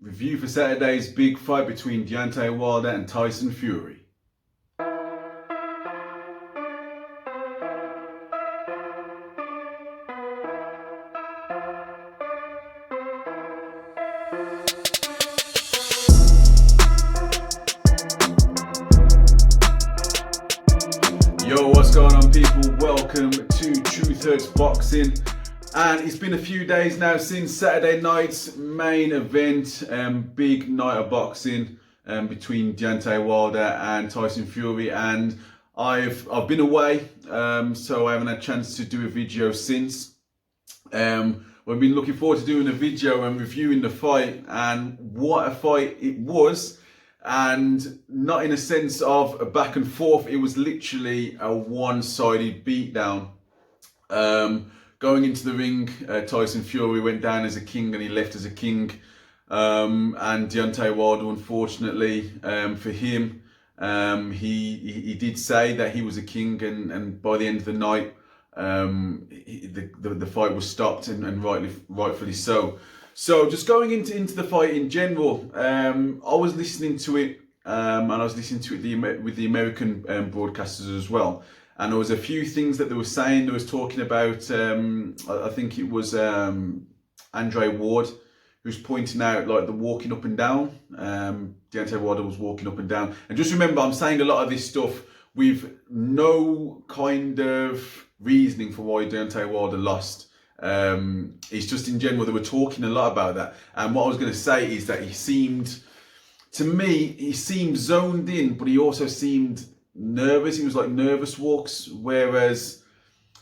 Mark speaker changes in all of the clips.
Speaker 1: Review for Saturday's big fight between Deontay Wilder and Tyson Fury. Yo, what's going on, people? Welcome to Truth Hurts Boxing. And it's been a few days now since Saturday night's main event, big night of boxing between Deontay Wilder and Tyson Fury. And I've been away, so I haven't had a chance to do a video since. We've been looking forward to doing a video and reviewing the fight, and what a fight it was. And not in a sense of a back and forth, it was literally a one-sided beatdown. Going into the ring, Tyson Fury went down as a king and he left as a king. And Deontay Wilder, unfortunately for him, he did say that he was a king, and by the end of the night, the fight was stopped, and rightfully so. So just going into the fight in general, I was listening to it, and I was listening to it with the American broadcasters as well. And there was a few things that they were saying. They was talking about, I think it was Andre Ward, who was pointing out like the walking up and down. Deontay Wilder was walking up and down. And just remember, I'm saying a lot of this stuff with no kind of reasoning for why Deontay Wilder lost. It's just in general, they were talking a lot about that. And what I was going to say is that he seemed zoned in, but he also seemed nervous. He was like nervous walks, whereas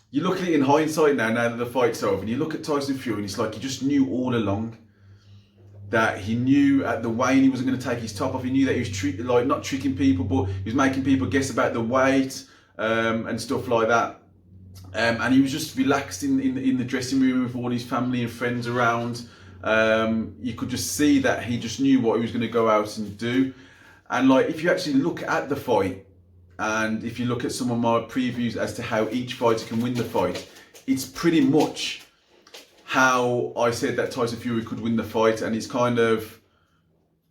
Speaker 1: you look at it in hindsight now that the fight's over, and you look at Tyson Fury and it's like he just knew all along that he knew at the weigh-in he wasn't going to take his top off. He knew that he was not tricking people, but he was making people guess about the weight and stuff like that. And he was just relaxed in the dressing room with all his family and friends around. You could just see that he just knew what he was going to go out and do. And like, if you actually look at the fight, and if you look at some of my previews as to how each fighter can win the fight, it's pretty much how I said that Tyson Fury could win the fight. And it's kind of,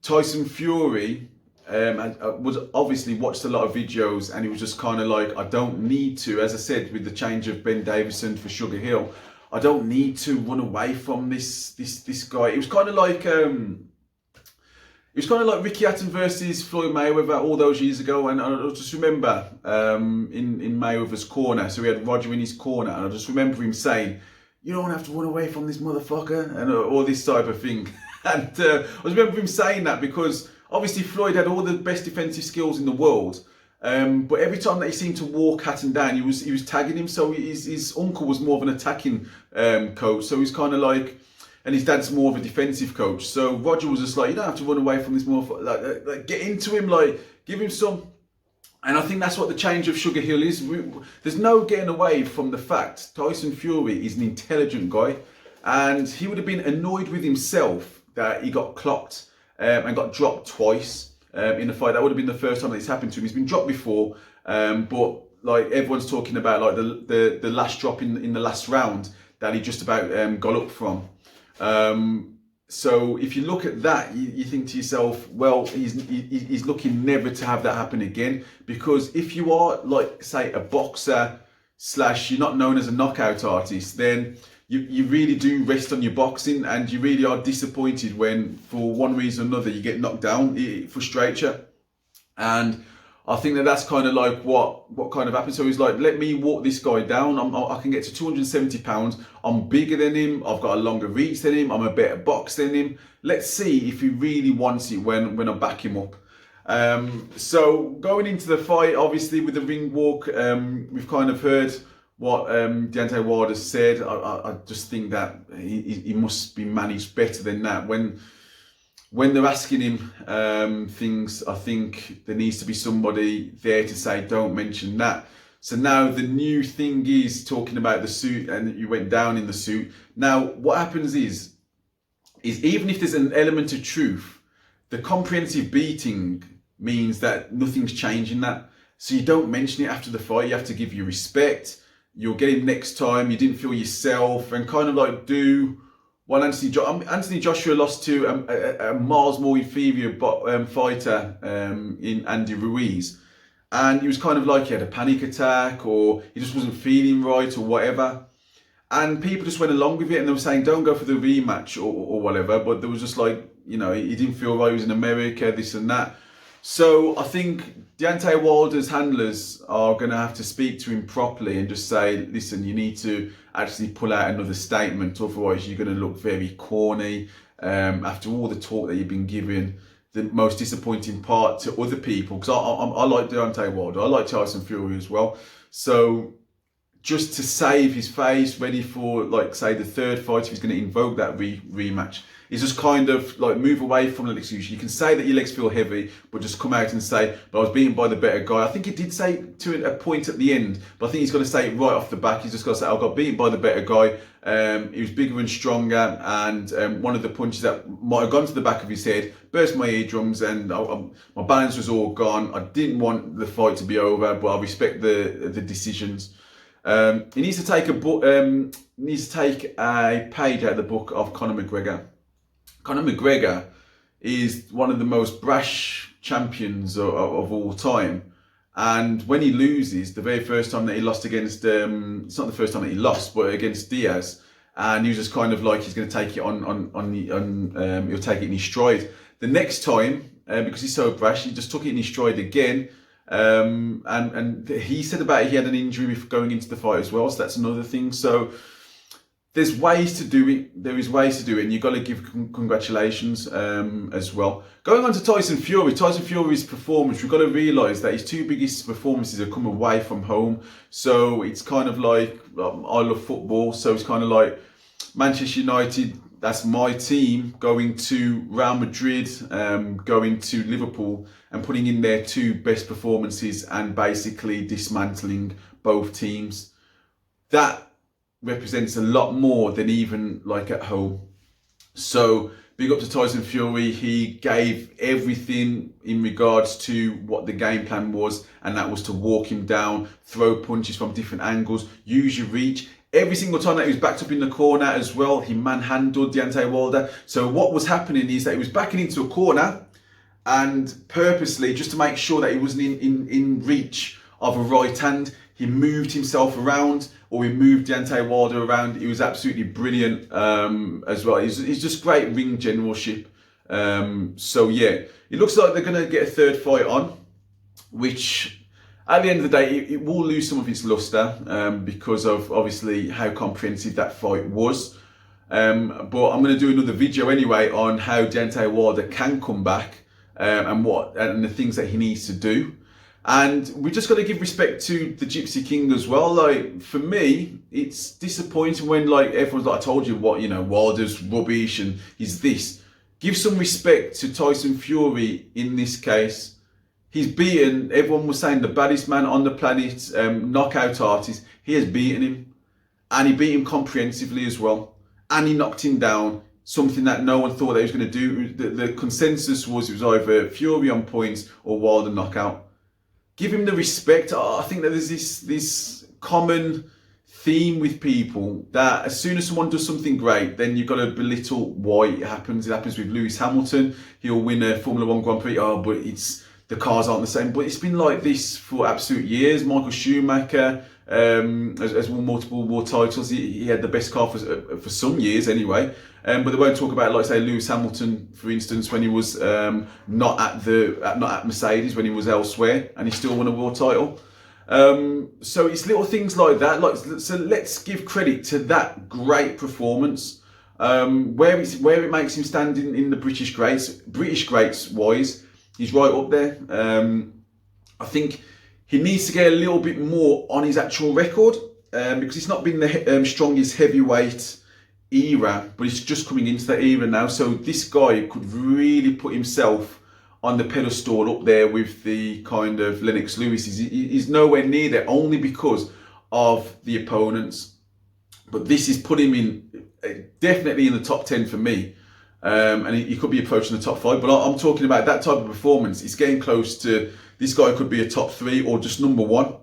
Speaker 1: Tyson Fury was obviously watched a lot of videos, and he was just kind of like, I don't need to, as I said, with the change of Ben Davison for Sugar Hill, I don't need to run away from this guy. It was kind of like Ricky Hatton versus Floyd Mayweather all those years ago. And I just remember in Mayweather's corner, so he had Roger in his corner, and I just remember him saying, you don't have to run away from this motherfucker, and all this type of thing. And I just remember him saying that because obviously Floyd had all the best defensive skills in the world, but every time that he seemed to walk Hatton down, he was tagging him. So his uncle was more of an attacking coach, so he's kind of like, and his dad's more of a defensive coach. So Roger was just like, you don't have to run away from this motherfucker, like get into him, like give him some. And I think that's what the change of Sugar Hill is. There's no getting away from the fact Tyson Fury is an intelligent guy, and he would have been annoyed with himself that he got clocked and got dropped twice in a fight. That would have been the first time that it's happened to him. He's been dropped before, but like everyone's talking about like the last drop in the last round that he just about got up from. So if you look at that, you think to yourself, well, he's looking never to have that happen again. Because if you are like, say, a boxer / you're not known as a knockout artist, then you really do rest on your boxing, and you really are disappointed when, for one reason or another, you get knocked down. It frustrates you. And I think that's kind of like what kind of happened. So he's like, let me walk this guy down. I can get to 270 pounds. I'm bigger than him. I've got a longer reach than him. I'm a better boxer than him. Let's see if he really wants it when I back him up. So going into the fight, obviously with the ring walk, we've kind of heard what Deontay Wilder said. I just think that he must be managed better than that. When they're asking him things, I think there needs to be somebody there to say, don't mention that. So now the new thing is talking about the suit, and you went down in the suit. Now, what happens is even if there's an element of truth, the comprehensive beating means that nothing's changing that. So you don't mention it after the fight. You have to give you respect. You'll get him next time. You didn't feel yourself, and kind of like do while Anthony Joshua lost to a miles more inferior fighter in Andy Ruiz. And he was kind of like he had a panic attack, or he just wasn't feeling right, or whatever. And people just went along with it, and they were saying, don't go for the rematch or whatever. But there was just like, you know, he didn't feel right, he was in America, this and that. So I think Deontay Wilder's handlers are going to have to speak to him properly and just say, listen, you need to actually pull out another statement. Otherwise, you're going to look very corny. After all the talk that you've been giving, the most disappointing part to other people, because I like Deontay Wilder, I like Tyson Fury as well. So just to save his face, ready for, like, say, the third fight, if he's going to invoke that rematch, is just kind of like move away from the excuse. You can say that your legs feel heavy, but just come out and say, but I was beaten by the better guy. I think he did say to a point at the end, but I think he's got to say it right off the back. He's just got to say, I got beaten by the better guy. He was bigger and stronger, and one of the punches that might have gone to the back of his head burst my eardrums, and my balance was all gone. I didn't want the fight to be over, but I respect the decisions. He needs to take a page out of the book of Conor McGregor. Conor McGregor is one of the most brash champions of all time. And when he loses, the very first time that he lost against, it's not the first time that he lost, but against Diaz, and he was just kind of like, he's going to take it he'll take it in his stride. The next time, because he's so brash, he just took it in his stride again. And he said about it, he had an injury going into the fight as well, so that's another thing. So there's ways to do it. There is ways to do it, and you've got to give congratulations as well. Going on to Tyson Fury's performance, we've got to realise that his two biggest performances have come away from home. So it's kind of like, I love football, so it's kind of like Manchester United, that's my team, going to Real Madrid, going to Liverpool, and putting in their two best performances and basically dismantling both teams. That represents a lot more than even like at home. So big up to Tyson Fury. He gave everything in regards to what the game plan was, and that was to walk him down, throw punches from different angles, use your reach. Every single time that he was backed up in the corner as well, he manhandled Deontay Wilder. So what was happening is that he was backing into a corner, and purposely, just to make sure that he wasn't in reach of a right hand, he moved himself around, or he moved Deontay Wilder around. He was absolutely brilliant as well. He's just great ring generalship. So yeah, it looks like they're going to get a third fight on, which at the end of the day, it will lose some of its luster because of obviously how comprehensive that fight was. But I'm going to do another video anyway on how Deontay Wilder can come back and the things that he needs to do. And we just got to give respect to the Gypsy King as well. Like, for me, it's disappointing when, like, everyone's like, I told you what, you know, Wilder's rubbish and he's this. Give some respect to Tyson Fury in this case. He's beaten, everyone was saying, the baddest man on the planet, knockout artist. He has beaten him, and he beat him comprehensively as well. And he knocked him down, something that no one thought that he was going to do. The consensus was it was either Fury on points or Wilder knockout. Give him the respect. I think that there's this common theme with people that as soon as someone does something great, then you've got to belittle why it happens. It happens with Lewis Hamilton. He'll win a Formula One Grand Prix. Oh, but the cars aren't the same. But it's been like this for absolute years. Michael Schumacher has won multiple world titles. He had the best car for some years anyway. But they won't talk about, like, say, Lewis Hamilton, for instance, when he was not at Mercedes, when he was elsewhere, and he still won a world title. So it's little things like that. So let's give credit to that great performance. Where it makes him stand in the British greats wise, he's right up there. I think he needs to get a little bit more on his actual record because he's not been the strongest heavyweight era, but he's just coming into that era now. So this guy could really put himself on the pedestal up there with the kind of Lennox Lewis. He's nowhere near there, only because of the opponents. But this has put him in definitely in the top 10 for me. And he could be approaching the top 5, but I'm talking about that type of performance. It's getting close to, this guy could be a top 3 or just number 1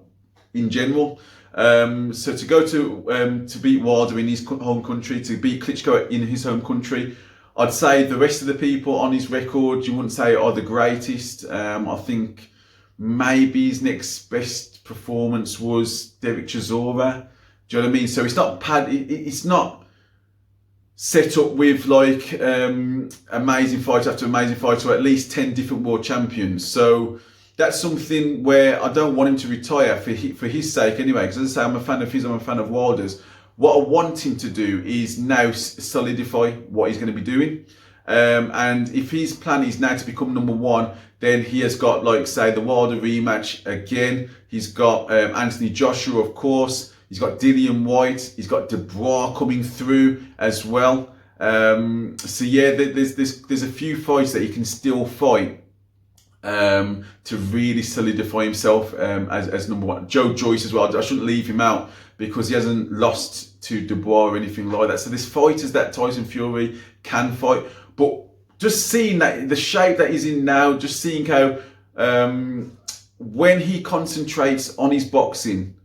Speaker 1: in general. So to go to beat Wilder in his home country, to beat Klitschko in his home country, I'd say the rest of the people on his record, you wouldn't say are the greatest. I think maybe his next best performance was Derek Chisora. Do you know what I mean? So it's not set up with like amazing fight after amazing fight, or at least 10 different world champions. So that's something where I don't want him to retire for his sake anyway, because as I say, I'm a fan of his, I'm a fan of Wilder's. What I want him to do is now solidify what he's going to be doing. And if his plan is now to become number one, then he has got, like, say, the Wilder rematch again. He's got Anthony Joshua, of course. He's got Dillian White. He's got Dubois coming through as well. So yeah, there's a few fights that he can still fight to really solidify himself as number one. Joe Joyce as well. I shouldn't leave him out because he hasn't lost to Dubois or anything like that. So there's fighters that Tyson Fury can fight, but just seeing that the shape that he's in now, just seeing how when he concentrates on his boxing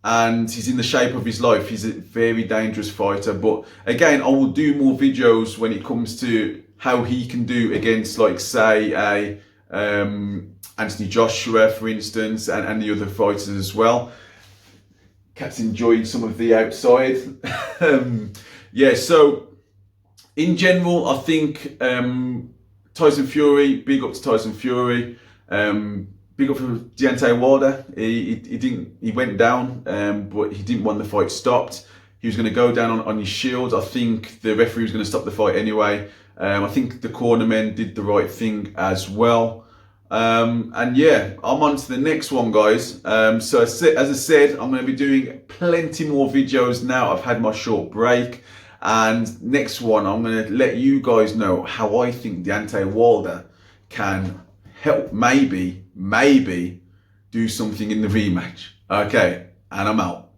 Speaker 1: and he's in the shape of his life, he's a very dangerous fighter. But again, I will do more videos when it comes to how he can do against, like, say, a Anthony Joshua, for instance, and the other fighters as well. Cat's enjoying some of the outside. Yeah, so in general, I think Tyson Fury, big up to Tyson Fury. Big up for Deontay Wilder. He went down, but he didn't want the fight stopped. He was going to go down on his shield. I think the referee was going to stop the fight anyway. I think the cornermen did the right thing as well. And yeah, I'm on to the next one, guys. So as I said, I'm going to be doing plenty more videos now. I've had my short break, and next one, I'm going to let you guys know how I think Deontay Wilder can help maybe do something in the rematch. Okay, and I'm out.